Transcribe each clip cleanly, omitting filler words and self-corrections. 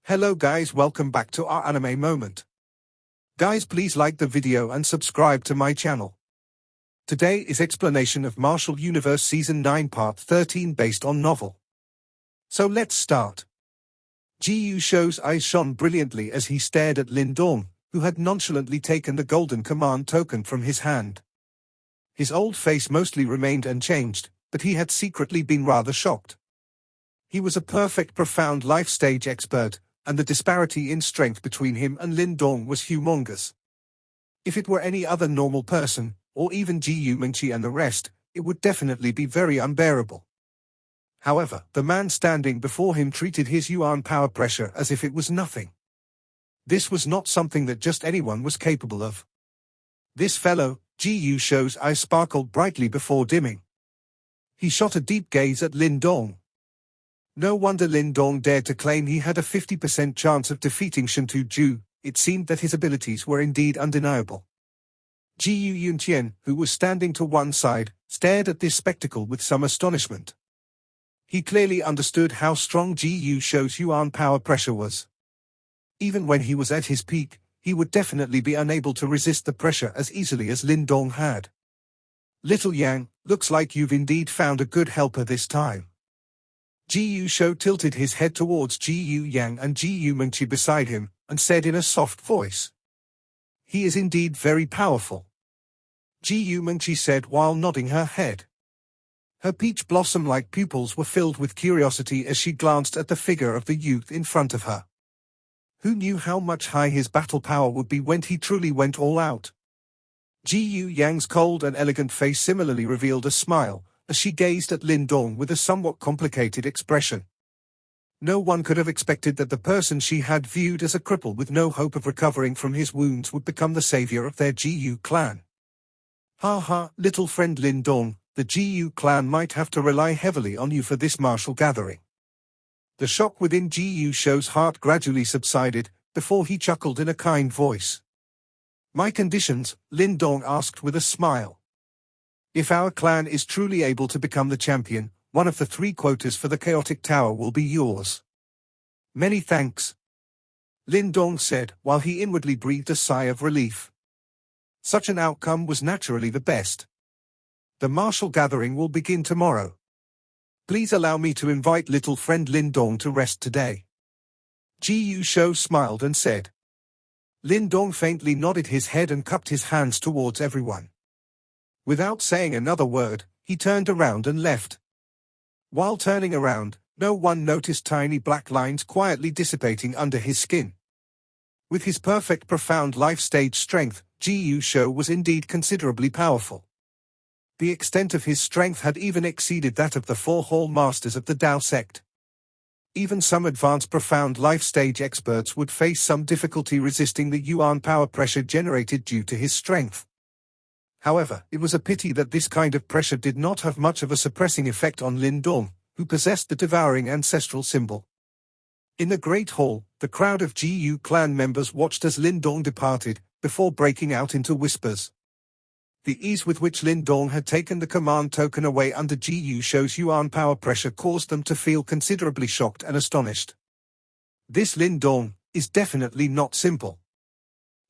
Hello guys, welcome back to our anime moment. Guys, please like the video and subscribe to my channel. Today is explanation of Martial Universe Season 9 Part 13 based on novel. So let's start. Ji Shou's eyes shone brilliantly as he stared at Lindong, who had nonchalantly taken the golden command token from his hand. His old face mostly remained unchanged, but he had secretly been rather shocked. He was a perfect profound life stage expert, and the disparity in strength between him and Lindong was humongous. If it were any other normal person, or even Ji Mengqi and the rest, it would definitely be very unbearable. However, the man standing before him treated his yuan power pressure as if it was nothing. This was not something that just anyone was capable of. This fellow, Ji Shou's eyes sparkled brightly before dimming. He shot a deep gaze at Lindong. No wonder Lindong dared to claim he had a 50% chance of defeating Shintu-ju. It seemed that his abilities were indeed undeniable. Ji Yunqian, who was standing to one side, stared at this spectacle with some astonishment. He clearly understood how strong Ji Shou's yuan power pressure was. Even when he was at his peak, he would definitely be unable to resist the pressure as easily as Lindong had. Little Yang, looks like you've indeed found a good helper this time. Ji Shou tilted his head towards Ji Yang and Ji Mengqi beside him, and said in a soft voice, "He is indeed very powerful." Ji Mengqi said while nodding her head. Her peach blossom-like pupils were filled with curiosity as she glanced at the figure of the youth in front of her. Who knew how much high his battle power would be when he truly went all out? Ji Yang's cold and elegant face similarly revealed a smile, as she gazed at Lindong with a somewhat complicated expression. No one could have expected that the person she had viewed as a cripple with no hope of recovering from his wounds would become the savior of their Ji clan. Ha ha, little friend Lindong, the Ji clan might have to rely heavily on you for this martial gathering. The shock within Ji Shou's heart gradually subsided, before he chuckled in a kind voice. My conditions? Lindong asked with a smile. If our clan is truly able to become the champion, one of the 3 quotas for the chaotic tower will be yours. Many thanks, Lindong said, while he inwardly breathed a sigh of relief. Such an outcome was naturally the best. The martial gathering will begin tomorrow. Please allow me to invite little friend Lindong to rest today. Ji Shou smiled and said. Lindong faintly nodded his head and cupped his hands towards everyone. Without saying another word, he turned around and left. While turning around, no one noticed tiny black lines quietly dissipating under his skin. With his perfect profound life stage strength, Ji Shou was indeed considerably powerful. The extent of his strength had even exceeded that of the 4 Hall Masters of the Dao sect. Even some advanced profound life stage experts would face some difficulty resisting the yuan power pressure generated due to his strength. However, it was a pity that this kind of pressure did not have much of a suppressing effect on Lindong, who possessed the devouring ancestral symbol. In the Great Hall, the crowd of Ji clan members watched as Lindong departed, before breaking out into whispers. The ease with which Lindong had taken the command token away under Ji Shou's yuan power pressure caused them to feel considerably shocked and astonished. This Lindong is definitely not simple.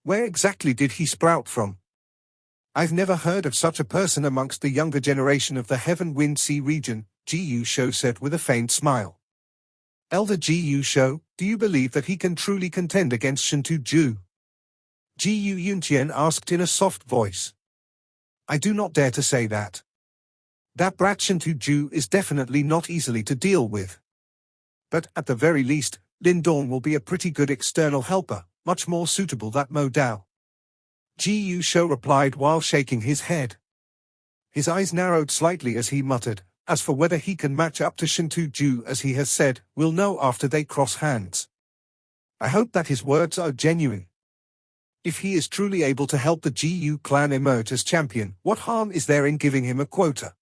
Where exactly did he sprout from? I've never heard of such a person amongst the younger generation of the Heaven Wind Sea region, Ji Shou said with a faint smile. Elder Ji Shou, do you believe that he can truly contend against Shintu-ju? Ji Yunqian asked in a soft voice. I do not dare to say that. That brat Shintu-ju is definitely not easily to deal with. But, at the very least, Lindong will be a pretty good external helper, much more suitable than Mo Dao. Ji Shou replied while shaking his head. His eyes narrowed slightly as he muttered, as for whether he can match up to Shintu-ju as he has said, we'll know after they cross hands. I hope that his words are genuine. If he is truly able to help the Ji clan emerge as champion, what harm is there in giving him a quota?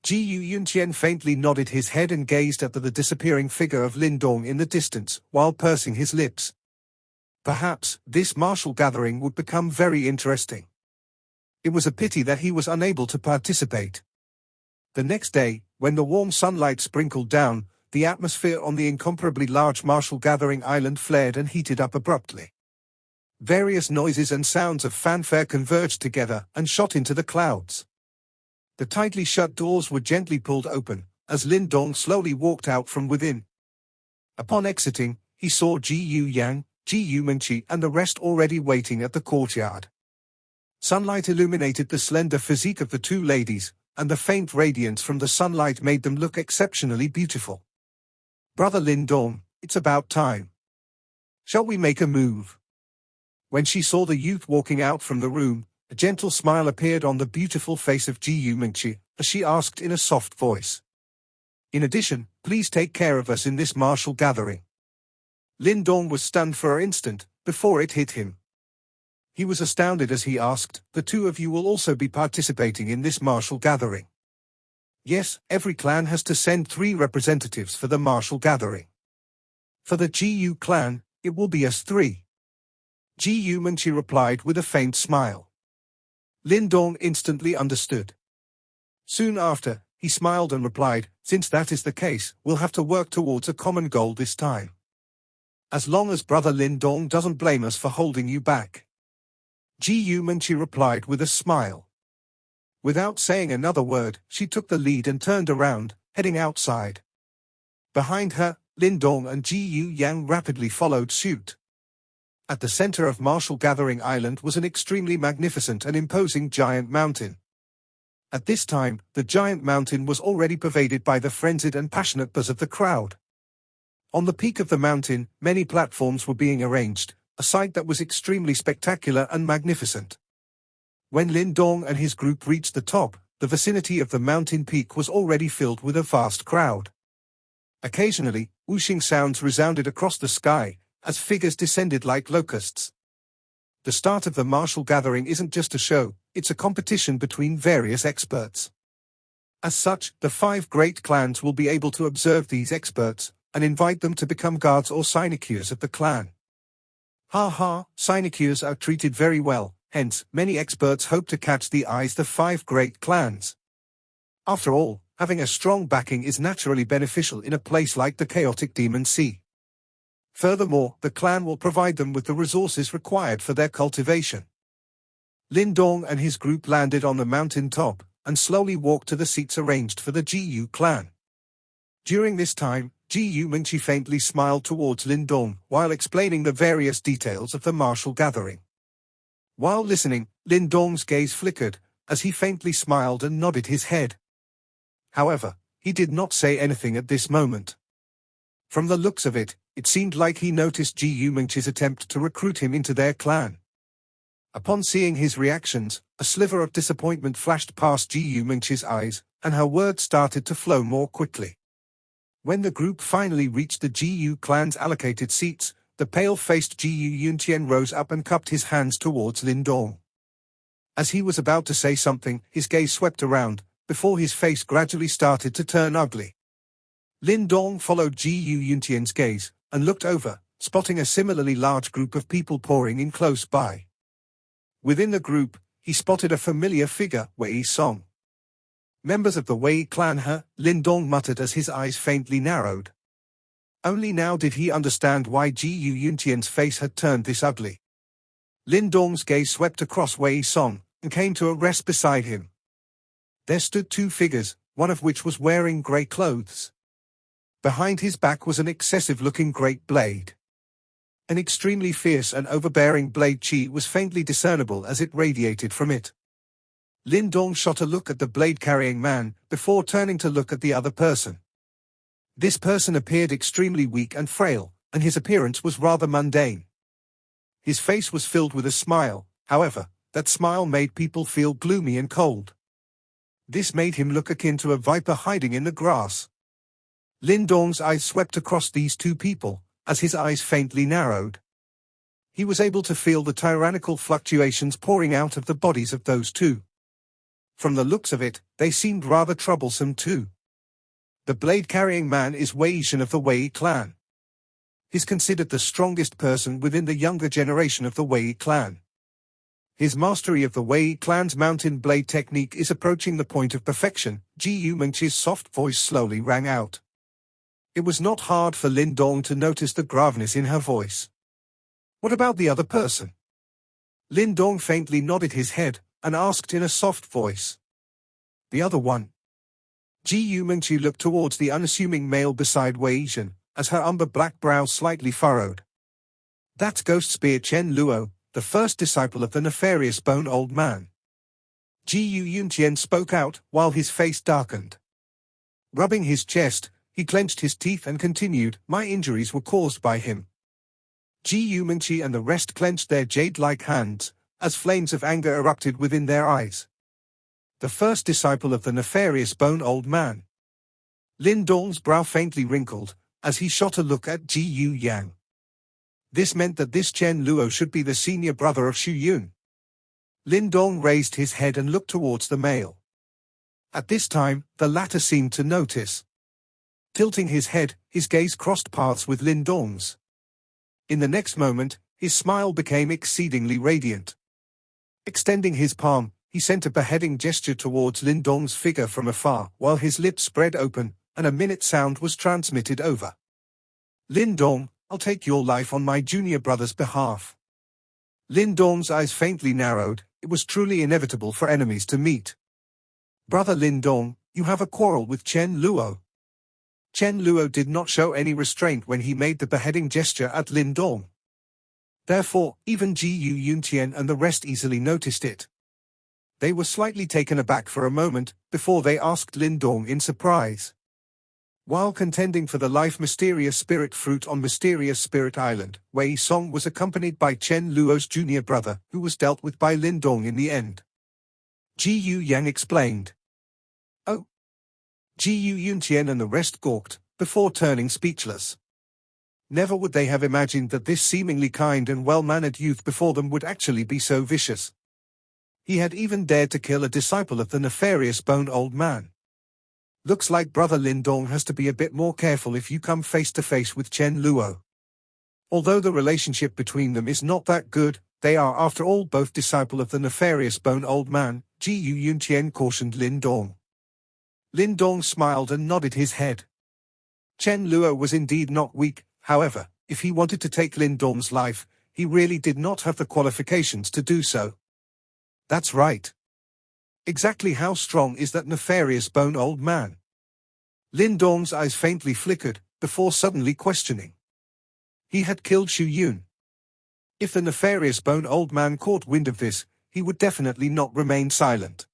Ji Yunqian faintly nodded his head and gazed at the disappearing figure of Lindong in the distance, while pursing his lips. Perhaps this martial gathering would become very interesting. It was a pity that he was unable to participate. The next day, when the warm sunlight sprinkled down, the atmosphere on the incomparably large martial gathering island flared and heated up abruptly. Various noises and sounds of fanfare converged together and shot into the clouds. The tightly shut doors were gently pulled open, as Lindong slowly walked out from within. Upon exiting, he saw Ji Yu Yang, Ji Yu Mengqi and the rest already waiting at the courtyard. Sunlight illuminated the slender physique of the two ladies, and the faint radiance from the sunlight made them look exceptionally beautiful. "Brother Lindong, it's about time. Shall we make a move?" When she saw the youth walking out from the room, a gentle smile appeared on the beautiful face of Ji Yu Mengqi, as she asked in a soft voice. "In addition, please take care of us in this martial gathering." Lindong was stunned for an instant, before it hit him. He was astounded as he asked, "The two of you will also be participating in this martial gathering?" "Yes, every clan has to send 3 representatives for the martial gathering. For the Ji Yu clan, it will be us 3. Ji Yu Mengqi replied with a faint smile. Lindong instantly understood. Soon after, he smiled and replied, "Since that is the case, we'll have to work towards a common goal this time. As long as Brother Lindong doesn't blame us for holding you back." Ji Yu Mengqi replied with a smile. Without saying another word, she took the lead and turned around, heading outside. Behind her, Lindong and Ji Yu Yang rapidly followed suit. At the center of Martial Gathering Island was an extremely magnificent and imposing giant mountain. At this time, the giant mountain was already pervaded by the frenzied and passionate buzz of the crowd. On the peak of the mountain, many platforms were being arranged, a sight that was extremely spectacular and magnificent. When Lindong and his group reached the top, the vicinity of the mountain peak was already filled with a vast crowd. Occasionally, whooshing sounds resounded across the sky, as figures descended like locusts. The start of the martial gathering isn't just a show, it's a competition between various experts. As such, the 5 great clans will be able to observe these experts, and invite them to become guards or sinecures of the clan. Ha ha, sinecures are treated very well, hence, many experts hope to catch the eyes of the 5 great clans. After all, having a strong backing is naturally beneficial in a place like the chaotic Demon Sea. Furthermore, the clan will provide them with the resources required for their cultivation. Lindong and his group landed on the mountain top, and slowly walked to the seats arranged for the Ji Yu clan. During this time, Ji Yu Mengqi faintly smiled towards Lindong, while explaining the various details of the martial gathering. While listening, Lindong's gaze flickered, as he faintly smiled and nodded his head. However, he did not say anything at this moment. From the looks of it, it seemed like he noticed Ji Yu Mengqi's attempt to recruit him into their clan. Upon seeing his reactions, a sliver of disappointment flashed past Ji Yu Mengqi's eyes, and her words started to flow more quickly. When the group finally reached the Ji Yu clan's allocated seats, the pale-faced Ji Yu Yuntian rose up and cupped his hands towards Lindong. As he was about to say something, his gaze swept around, before his face gradually started to turn ugly. Lindong followed Ji Yu Yuntian's gaze, and looked over, spotting a similarly large group of people pouring in close by. Within the group, he spotted a familiar figure, Wei Song. "Members of the Wei clan, Lindong muttered as his eyes faintly narrowed. Only now did he understand why Ji Yu Yuntian's face had turned this ugly. Lindong's gaze swept across Wei Song, and came to a rest beside him. There stood 2 figures, one of which was wearing grey clothes. Behind his back was an excessive-looking great blade. An extremely fierce and overbearing blade chi was faintly discernible as it radiated from it. Lindong shot a look at the blade-carrying man, before turning to look at the other person. This person appeared extremely weak and frail, and his appearance was rather mundane. His face was filled with a smile, however, that smile made people feel gloomy and cold. This made him look akin to a viper hiding in the grass. Lindong's eyes swept across these 2 people, as his eyes faintly narrowed. He was able to feel the tyrannical fluctuations pouring out of the bodies of those 2. From the looks of it, they seemed rather troublesome too. The blade-carrying man is Wei Shen of the Wei clan. He's considered the strongest person within the younger generation of the Wei clan. His mastery of the Wei clan's mountain blade technique is approaching the point of perfection, Ji Yu Mengqi's soft voice slowly rang out. It was not hard for Lindong to notice the graveness in her voice. What about the other person? Lindong faintly nodded his head and asked in a soft voice. The other one. Ji Mengqi looked towards the unassuming male beside Wei Zhen, as her umber-black brow slightly furrowed. That's Ghost Spear Chen Luo, the first disciple of the nefarious Bone Old Man. Ji Yunqian spoke out while his face darkened. Rubbing his chest, he clenched his teeth and continued, my injuries were caused by him. Ji Mengqi and the rest clenched their jade-like hands, as flames of anger erupted within their eyes. The first disciple of the nefarious Bone Old Man. Lindong's brow faintly wrinkled, as he shot a look at Ji Yang. This meant that this Chen Luo should be the senior brother of Xu Yun. Lindong raised his head and looked towards the male. At this time, the latter seemed to notice. Tilting his head, his gaze crossed paths with Lindong's. In the next moment, his smile became exceedingly radiant. Extending his palm, he sent a beheading gesture towards Lindong's figure from afar, while his lips spread open, and a minute sound was transmitted over. Lindong, I'll take your life on my junior brother's behalf. Lindong's eyes faintly narrowed. It was truly inevitable for enemies to meet. Brother Lindong, you have a quarrel with Chen Luo. Chen Luo did not show any restraint when he made the beheading gesture at Lindong. Therefore, even Ji Yunqian and the rest easily noticed it. They were slightly taken aback for a moment, before they asked Lindong in surprise. While contending for the life Mysterious Spirit Fruit on Mysterious Spirit Island, Wei Song was accompanied by Chen Luo's junior brother, who was dealt with by Lindong in the end. Ji Yang explained. Oh. Ji Yunqian and the rest gawked, before turning speechless. Never would they have imagined that this seemingly kind and well-mannered youth before them would actually be so vicious. He had even dared to kill a disciple of the nefarious Bone Old Man. Looks like Brother Lindong has to be a bit more careful if you come face to face with Chen Luo. Although the relationship between them is not that good, they are after all both disciple of the nefarious Bone Old Man, Ji Yunqian cautioned Lindong. Lindong smiled and nodded his head. Chen Luo was indeed not weak, however, if he wanted to take Lindong's life, he really did not have the qualifications to do so. That's right. Exactly how strong is that nefarious Bone Old Man? Lindong's eyes faintly flickered, before suddenly questioning. He had killed Xu Yun. If the nefarious Bone Old Man caught wind of this, he would definitely not remain silent.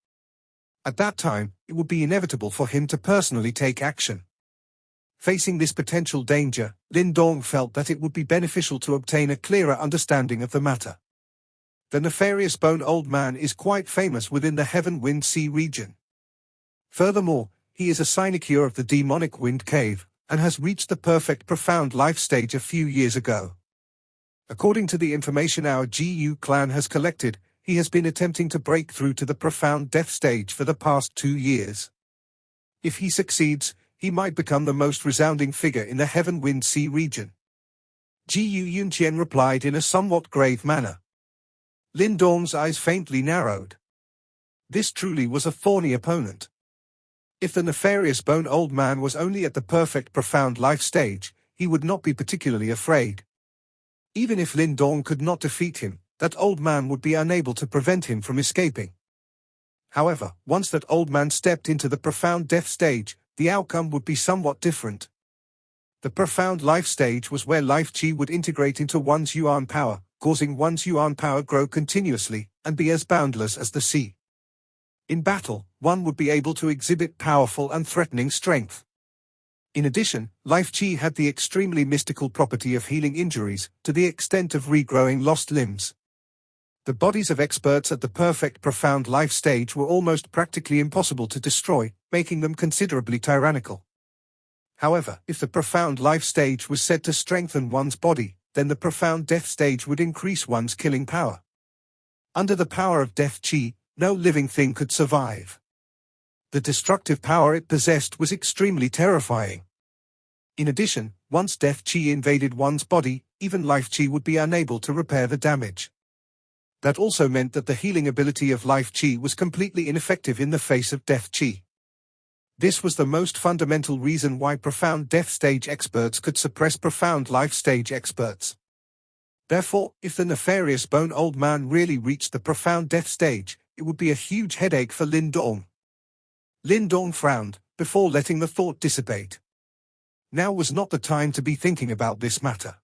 At that time, it would be inevitable for him to personally take action. Facing this potential danger, Lindong felt that it would be beneficial to obtain a clearer understanding of the matter. The nefarious Bone Old Man is quite famous within the Heaven Wind Sea region. Furthermore, he is a sinecure of the demonic Wind Cave, and has reached the perfect profound life stage a few years ago. According to the information our GU clan has collected, he has been attempting to break through to the profound death stage for the past 2 years. If he succeeds, he might become the most resounding figure in the Heaven Wind Sea region. Ji Yunqian replied in a somewhat grave manner. Lindong's eyes faintly narrowed. This truly was a thorny opponent. If the nefarious Bone Old Man was only at the perfect profound life stage, he would not be particularly afraid. Even if Lindong could not defeat him, that old man would be unable to prevent him from escaping. However, once that old man stepped into the profound death stage, the outcome would be somewhat different. The profound life stage was where life chi would integrate into one's yuan power, causing one's yuan power grow continuously, and be as boundless as the sea. In battle, one would be able to exhibit powerful and threatening strength. In addition, life chi had the extremely mystical property of healing injuries, to the extent of regrowing lost limbs. The bodies of experts at the perfect profound life stage were almost practically impossible to destroy, making them considerably tyrannical. However, if the profound life stage was said to strengthen one's body, then the profound death stage would increase one's killing power. Under the power of death chi, no living thing could survive. The destructive power it possessed was extremely terrifying. In addition, once death chi invaded one's body, even life chi would be unable to repair the damage. That also meant that the healing ability of life chi was completely ineffective in the face of death chi. This was the most fundamental reason why profound death stage experts could suppress profound life stage experts. Therefore, if the nefarious bone old man really reached the profound death stage, it would be a huge headache for Lindong. Lindong frowned, before letting the thought dissipate. Now was not the time to be thinking about this matter.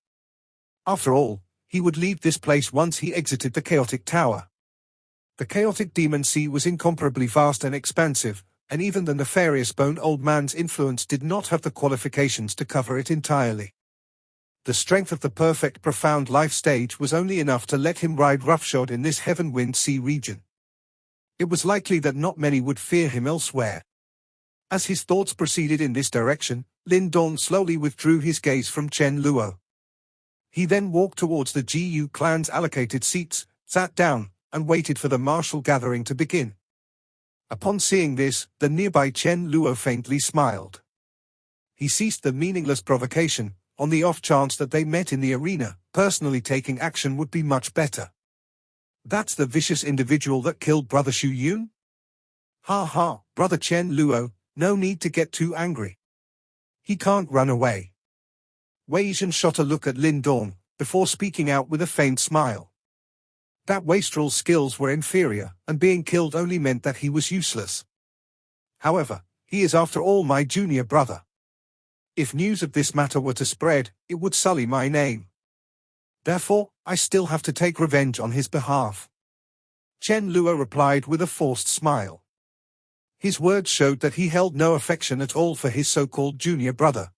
After all, he would leave this place once he exited the chaotic tower. The chaotic demon sea was incomparably vast and expansive, and even the nefarious bone old man's influence did not have the qualifications to cover it entirely. The strength of the perfect profound life stage was only enough to let him ride roughshod in this heaven-wind sea region. It was likely that not many would fear him elsewhere. As his thoughts proceeded in this direction, Lindong slowly withdrew his gaze from Chen Luo. He then walked towards the GU clan's allocated seats, sat down, and waited for the martial gathering to begin. Upon seeing this, the nearby Chen Luo faintly smiled. He ceased the meaningless provocation. On the off chance that they met in the arena, personally taking action would be much better. That's the vicious individual that killed Brother Xu Yun? Ha ha, Brother Chen Luo, no need to get too angry. He can't run away. Wei Zhen shot a look at Lindong, before speaking out with a faint smile. That wastrel's skills were inferior, and being killed only meant that he was useless. However, he is after all my junior brother. If news of this matter were to spread, it would sully my name. Therefore, I still have to take revenge on his behalf. Chen Luo replied with a forced smile. His words showed that he held no affection at all for his so-called junior brother.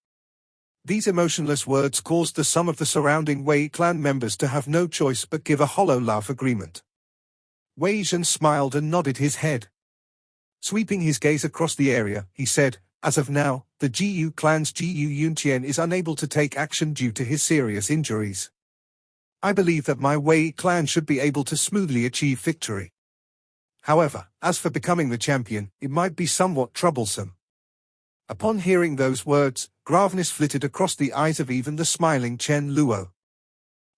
These emotionless words caused the sum of the surrounding Wei clan members to have no choice but give a hollow laugh agreement. Wei Zhen smiled and nodded his head. Sweeping his gaze across the area, he said, as of now, the GU clan's GU Yunqian is unable to take action due to his serious injuries. I believe that my Wei clan should be able to smoothly achieve victory. However, as for becoming the champion, it might be somewhat troublesome. Upon hearing those words, graveness flitted across the eyes of even the smiling Chen Luo.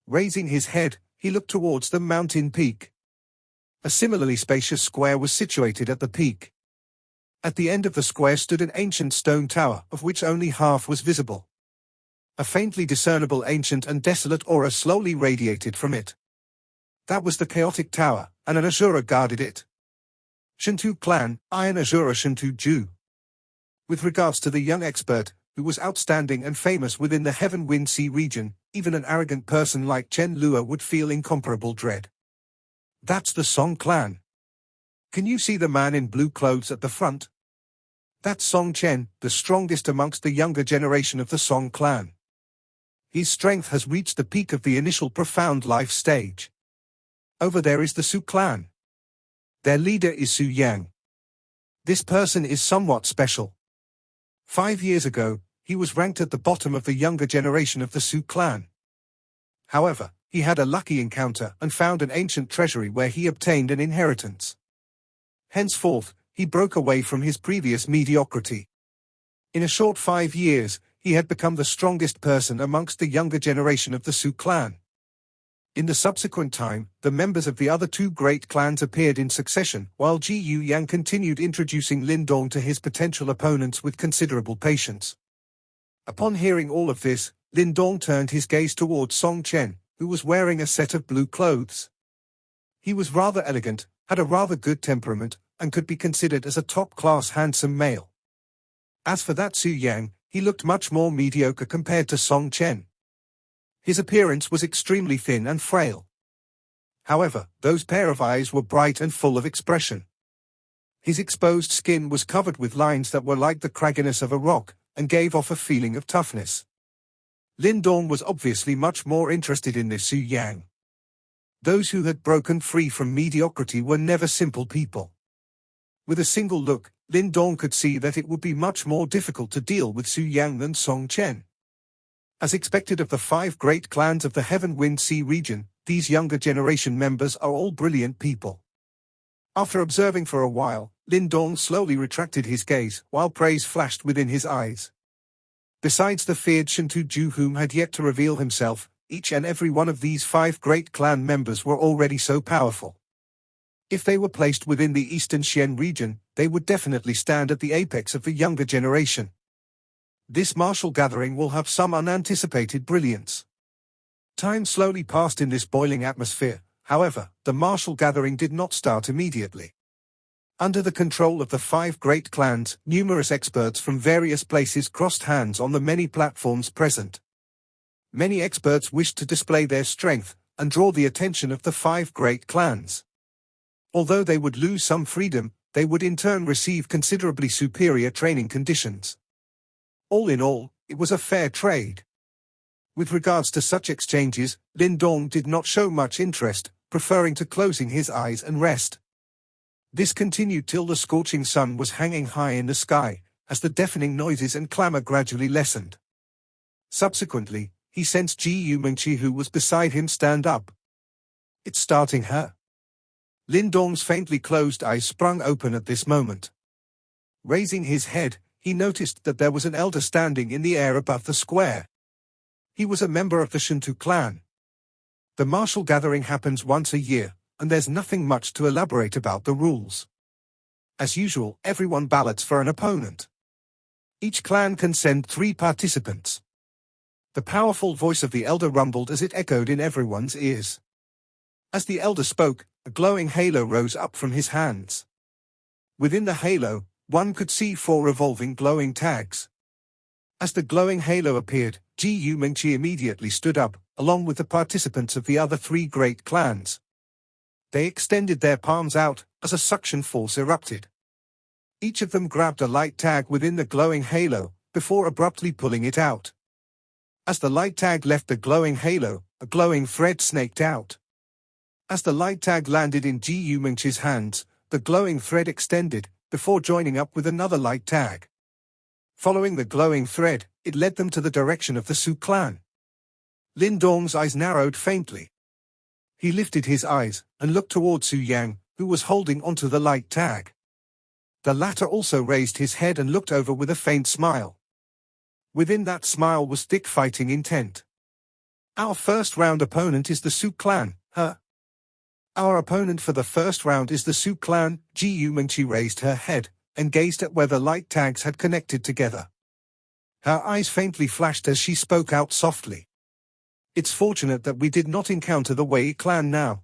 Raising his head, he looked towards the mountain peak. A similarly spacious square was situated at the peak. At the end of the square stood an ancient stone tower, of which only half was visible. A faintly discernible ancient and desolate aura slowly radiated from it. That was the chaotic tower, and an Azura guarded it. Shintu clan, Iron Azura Shintu Ju. With regards to the young expert, who was outstanding and famous within the Heaven-Wind Sea region, even an arrogant person like Chen Luo would feel incomparable dread. That's the Song clan. Can you see the man in blue clothes at the front? That's Song Chen, the strongest amongst the younger generation of the Song clan. His strength has reached the peak of the initial profound life stage. Over there is the Su clan. Their leader is Su Yang. This person is somewhat special. 5 years ago, he was ranked at the bottom of the younger generation of the Su clan. However, he had a lucky encounter and found an ancient treasury where he obtained an inheritance. Henceforth, he broke away from his previous mediocrity. In a short 5 years, he had become the strongest person amongst the younger generation of the Su clan. In the subsequent time, the members of the other two great clans appeared in succession, while Ji Yu Yang continued introducing Lindong to his potential opponents with considerable patience. Upon hearing all of this, Lindong turned his gaze towards Song Chen, who was wearing a set of blue clothes. He was rather elegant, had a rather good temperament, and could be considered as a top-class handsome male. As for that Su Yang, he looked much more mediocre compared to Song Chen. His appearance was extremely thin and frail. However, those pair of eyes were bright and full of expression. His exposed skin was covered with lines that were like the cragginess of a rock, and gave off a feeling of toughness. Lindong was obviously much more interested in this Su Yang. Those who had broken free from mediocrity were never simple people. With a single look, Lindong could see that it would be much more difficult to deal with Su Yang than Song Chen. As expected of the 5 great clans of the Heaven-Wind Sea region, these younger generation members are all brilliant people. After observing for a while, Lindong slowly retracted his gaze, while praise flashed within his eyes. Besides the feared Shintu Ju whom had yet to reveal himself, each and every one of these 5 great clan members were already so powerful. If they were placed within the Eastern Xian region, they would definitely stand at the apex of the younger generation. This martial gathering will have some unanticipated brilliance. Time slowly passed in this boiling atmosphere. However, the martial gathering did not start immediately. Under the control of the 5 great clans, numerous experts from various places crossed hands on the many platforms present. Many experts wished to display their strength and draw the attention of the 5 great clans. Although they would lose some freedom, they would in turn receive considerably superior training conditions. All in all, it was a fair trade. With regards to such exchanges, Lindong did not show much interest, preferring to closing his eyes and rest. This continued till the scorching sun was hanging high in the sky, as the deafening noises and clamor gradually lessened. Subsequently, he sensed Ji Yumengqi, who was beside him, stand up. "It's starting her." Lindong's faintly closed eyes sprung open at this moment. Raising his head, he noticed that there was an elder standing in the air above the square. He was a member of the Shintu clan. The martial gathering happens once a year, and there's nothing much to elaborate about the rules. As usual, everyone ballots for an opponent. Each clan can send 3 participants. The powerful voice of the elder rumbled as it echoed in everyone's ears. As the elder spoke, a glowing halo rose up from his hands. Within the halo, one could see 4 revolving glowing tags. As the glowing halo appeared, Ji Yumengqi immediately stood up, along with the participants of the other 3 great clans. They extended their palms out, as a suction force erupted. Each of them grabbed a light tag within the glowing halo, before abruptly pulling it out. As the light tag left the glowing halo, a glowing thread snaked out. As the light tag landed in Ji Yumengqi's hands, the glowing thread extended, before joining up with another light tag. Following the glowing thread, it led them to the direction of the Su clan. Lindong's eyes narrowed faintly. He lifted his eyes, and looked toward Su Yang, who was holding onto the light tag. The latter also raised his head and looked over with a faint smile. Within that smile was thick fighting intent. "Our first round opponent is the Su clan, huh?" "Our opponent for the first round is the Su clan." Ji Yumengqi raised her head, and gazed at where the light tags had connected together. Her eyes faintly flashed as she spoke out softly. "It's fortunate that we did not encounter the Wei clan now,"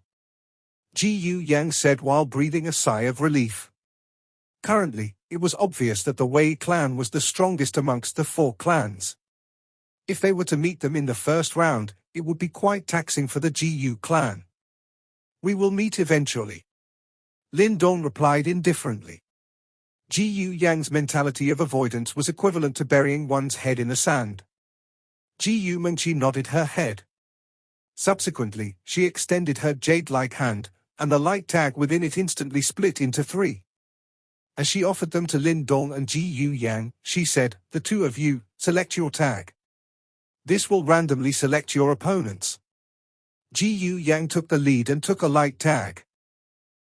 Ji Yang said while breathing a sigh of relief. Currently, it was obvious that the Wei clan was the strongest amongst the 4 clans. If they were to meet them in the first round, it would be quite taxing for the Ji clan. "We will meet eventually," Lindong replied indifferently. Ji Yang's mentality of avoidance was equivalent to burying one's head in the sand. Ji Yumengqi nodded her head. Subsequently, she extended her jade-like hand, and the light tag within it instantly split into 3. As she offered them to Lindong and Ji Yang, she said, "The 2 of you, select your tag. This will randomly select your opponents." Ji Yang took the lead and took a light tag.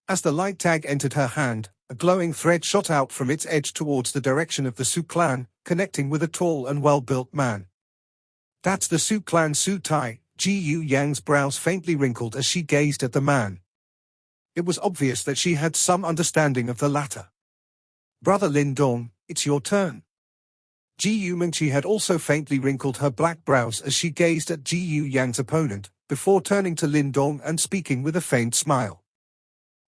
As the light tag entered her hand, a glowing thread shot out from its edge towards the direction of the Su clan, connecting with a tall and well-built man. "That's the Su clan Su Tai." Ji Yang's brows faintly wrinkled as she gazed at the man. It was obvious that she had some understanding of the latter. "Brother Lindong, it's your turn." Ji Yumengqi had also faintly wrinkled her black brows as she gazed at Ji Yang's opponent, before turning to Lindong and speaking with a faint smile.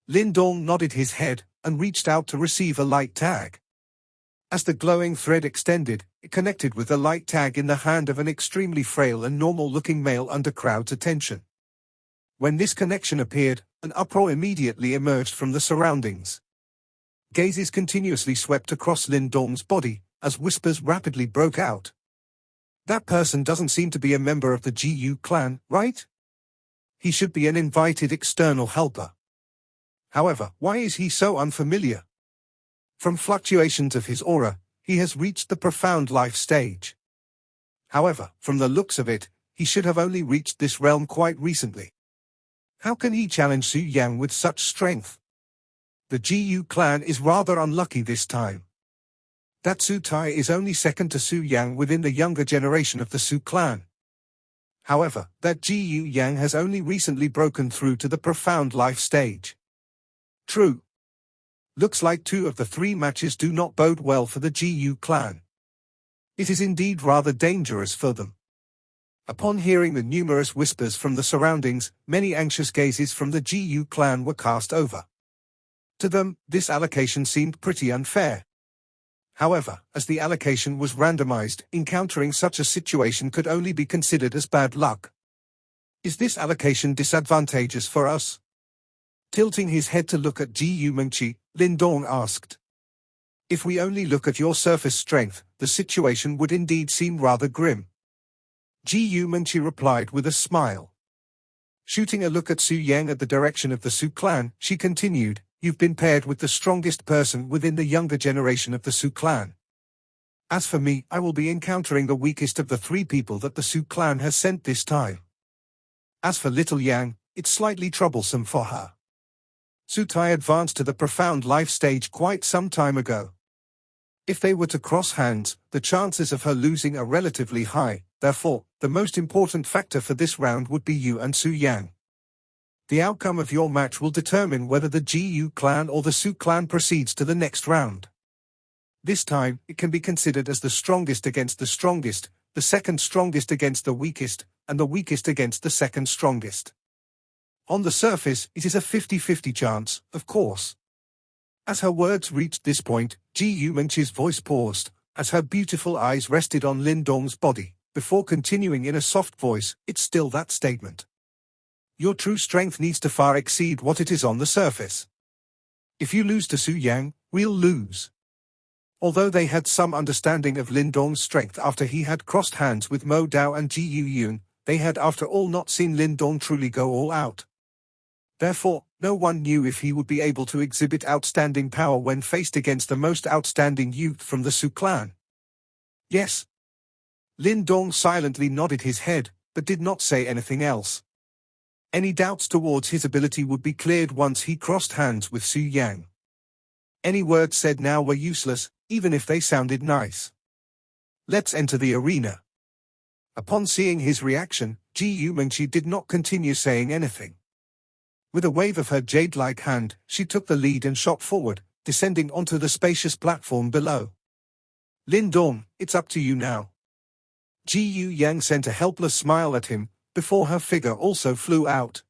Lindong nodded his head, and reached out to receive a light tag. As the glowing thread extended, it connected with the light tag in the hand of an extremely frail and normal-looking male under crowd's attention. When this connection appeared, an uproar immediately emerged from the surroundings. Gazes continuously swept across Lindong's body, as whispers rapidly broke out. "That person doesn't seem to be a member of the Ji clan, right? He should be an invited external helper. However, why is he so unfamiliar? From fluctuations of his aura, he has reached the profound life stage. However, from the looks of it, he should have only reached this realm quite recently. How can he challenge Su Yang with such strength? The Ji clan is rather unlucky this time. That Su Tai is only second to Su Yang within the younger generation of the Su clan. However, that Ji Yang has only recently broken through to the profound life stage. True. Looks like 2 of the 3 matches do not bode well for the GU clan. It is indeed rather dangerous for them. Upon hearing the numerous whispers from the surroundings, many anxious gazes from the GU clan were cast over. To them, this allocation seemed pretty unfair. However, as the allocation was randomized, encountering such a situation could only be considered as bad luck. Is this allocation disadvantageous for us? Tilting his head to look at Gu Mengqi, Lindong asked. If we only look at your surface strength, the situation would indeed seem rather grim. Gu Mengqi replied with a smile. Shooting a look at Su Yang at the direction of the Su clan, she continued, you've been paired with the strongest person within the younger generation of the Su clan. As for me, I will be encountering the weakest of the 3 people that the Su clan has sent this time. As for little Yang, it's slightly troublesome for her. Su Tai advanced to the profound life stage quite some time ago. If they were to cross hands, the chances of her losing are relatively high, therefore, the most important factor for this round would be you and Su Yang. The outcome of your match will determine whether the GU clan or the Su clan proceeds to the next round. This time, it can be considered as the strongest against the strongest, the second strongest against the weakest, and the weakest against the second strongest. On the surface, it is a 50-50 chance, of course. As her words reached this point, Gu Mengqi's voice paused, as her beautiful eyes rested on Lindong's body, before continuing in a soft voice, it's still that statement. Your true strength needs to far exceed what it is on the surface. If you lose to Su Yang, we'll lose. Although they had some understanding of Lindong's strength after he had crossed hands with Mo Dao and Ji Yu Yun, they had after all not seen Lindong truly go all out. Therefore, no one knew if he would be able to exhibit outstanding power when faced against the most outstanding youth from the Su clan. Yes. Lindong silently nodded his head, but did not say anything else. Any doubts towards his ability would be cleared once he crossed hands with Su Yang. Any words said now were useless, even if they sounded nice. Let's enter the arena. Upon seeing his reaction, Gu Mengqi did not continue saying anything. With a wave of her jade-like hand, she took the lead and shot forward, descending onto the spacious platform below. Lindong, it's up to you now. Ji Yu Yang sent a helpless smile at him, before her figure also flew out.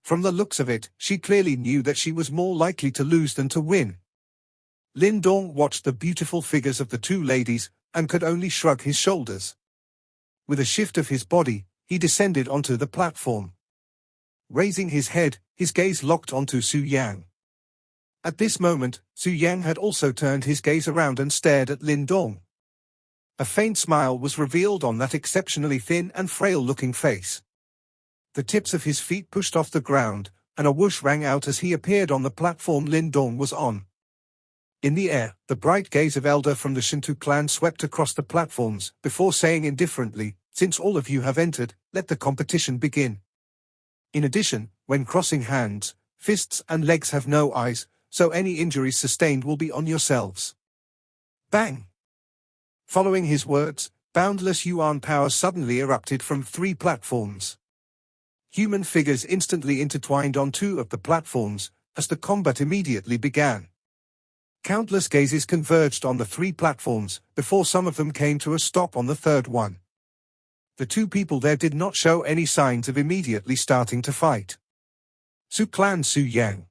From the looks of it, she clearly knew that she was more likely to lose than to win. Lindong watched the beautiful figures of the 2 ladies, and could only shrug his shoulders. With a shift of his body, he descended onto the platform. Raising his head, his gaze locked onto Su Yang. At this moment, Su Yang had also turned his gaze around and stared at Lindong. A faint smile was revealed on that exceptionally thin and frail-looking face. The tips of his feet pushed off the ground, and a whoosh rang out as he appeared on the platform Lindong was on. In the air, the bright gaze of Elder from the Shinto clan swept across the platforms, before saying indifferently, since all of you have entered, let the competition begin. In addition, when crossing hands, fists and legs have no eyes, so any injuries sustained will be on yourselves. Bang! Following his words, boundless Yuan power suddenly erupted from 3 platforms. Human figures instantly intertwined on 2 of the platforms, as the combat immediately began. Countless gazes converged on the 3 platforms, before some of them came to a stop on the 3rd one. The 2 people there did not show any signs of immediately starting to fight. Su clan Su Yang.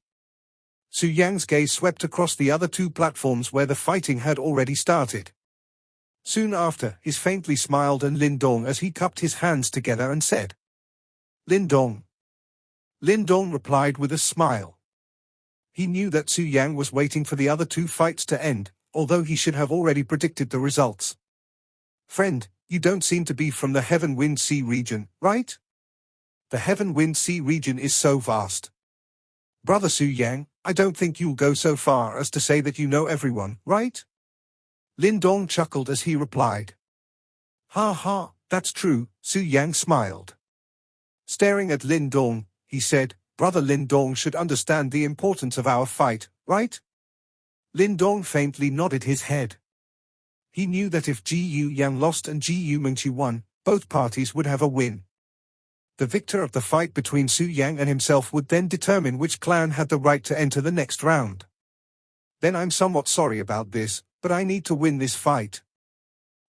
Su Yang's gaze swept across the other 2 platforms where the fighting had already started. Soon after, he faintly smiled at Lindong as he cupped his hands together and said, Lindong. Lindong replied with a smile. He knew that Su Yang was waiting for the other 2 fights to end, although he should have already predicted the results. Friend, you don't seem to be from the Heaven Wind Sea region, right? The Heaven Wind Sea region is so vast. Brother Su Yang, I don't think you'll go so far as to say that you know everyone, right? Lindong chuckled as he replied. Ha ha, that's true, Su Yang smiled. Staring at Lindong, he said, Brother Lindong should understand the importance of our fight, right? Lindong faintly nodded his head. He knew that if Ji Yu Yang lost and Ji Yu Mengqi won, both parties would have a win. The victor of the fight between Su Yang and himself would then determine which clan had the right to enter the next round. Then I'm somewhat sorry about this, but I need to win this fight,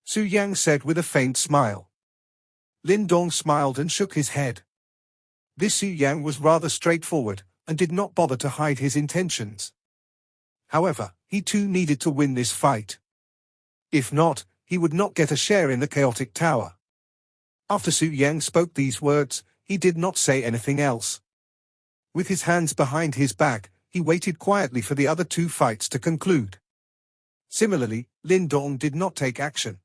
Su Yang said with a faint smile. Lindong smiled and shook his head. This Su Yang was rather straightforward, and did not bother to hide his intentions. However, he too needed to win this fight. If not, he would not get a share in the chaotic tower. After Su Yang spoke these words, he did not say anything else. With his hands behind his back, he waited quietly for the other two fights to conclude. Similarly, Lindong did not take action.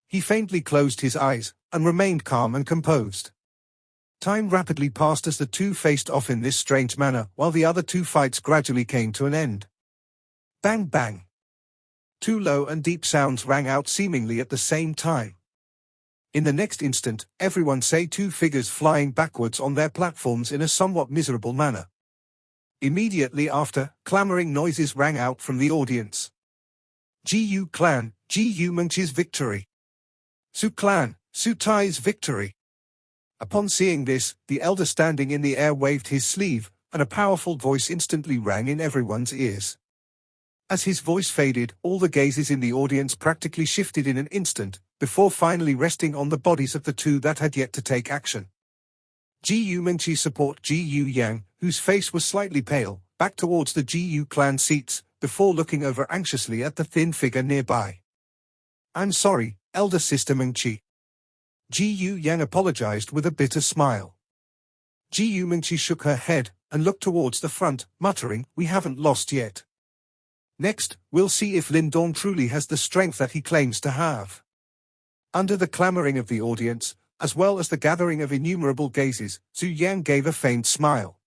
He faintly closed his eyes, and remained calm and composed. Time rapidly passed as the two faced off in this strange manner, while the other two fights gradually came to an end. Bang bang. Two low and deep sounds rang out seemingly at the same time. In the next instant, everyone saw two figures flying backwards on their platforms in a somewhat miserable manner. Immediately after, clamoring noises rang out from the audience. GU Clan, GU Mengchi's victory. Su Clan, Su Tai's victory. Upon seeing this, the elder standing in the air waved his sleeve, and a powerful voice instantly rang in everyone's ears. As his voice faded, all the gazes in the audience practically shifted in an instant, before finally resting on the bodies of the two that had yet to take action. GU Mengchi support GU Yang, whose face was slightly pale, back towards the GU Clan seats, before looking over anxiously at the thin figure nearby. I'm sorry, elder sister Mengchi. GU Yang apologized with a bitter smile. GU Mengchi shook her head, and looked towards the front, muttering, we haven't lost yet. Next, we'll see if Lindong truly has the strength that he claims to have. Under the clamoring of the audience, as well as the gathering of innumerable gazes, Su Yang gave a faint smile.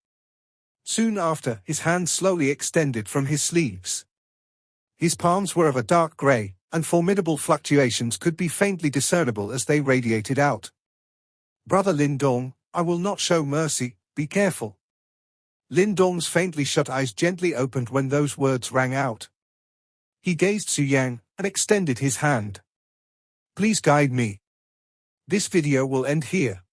Soon after, his hands slowly extended from his sleeves. His palms were of a dark gray, and formidable fluctuations could be faintly discernible as they radiated out. Brother Lindong, I will not show mercy, be careful. Lindong's faintly shut eyes gently opened when those words rang out. He gazed Su Yang, and extended his hand. Please guide me. This video will end here.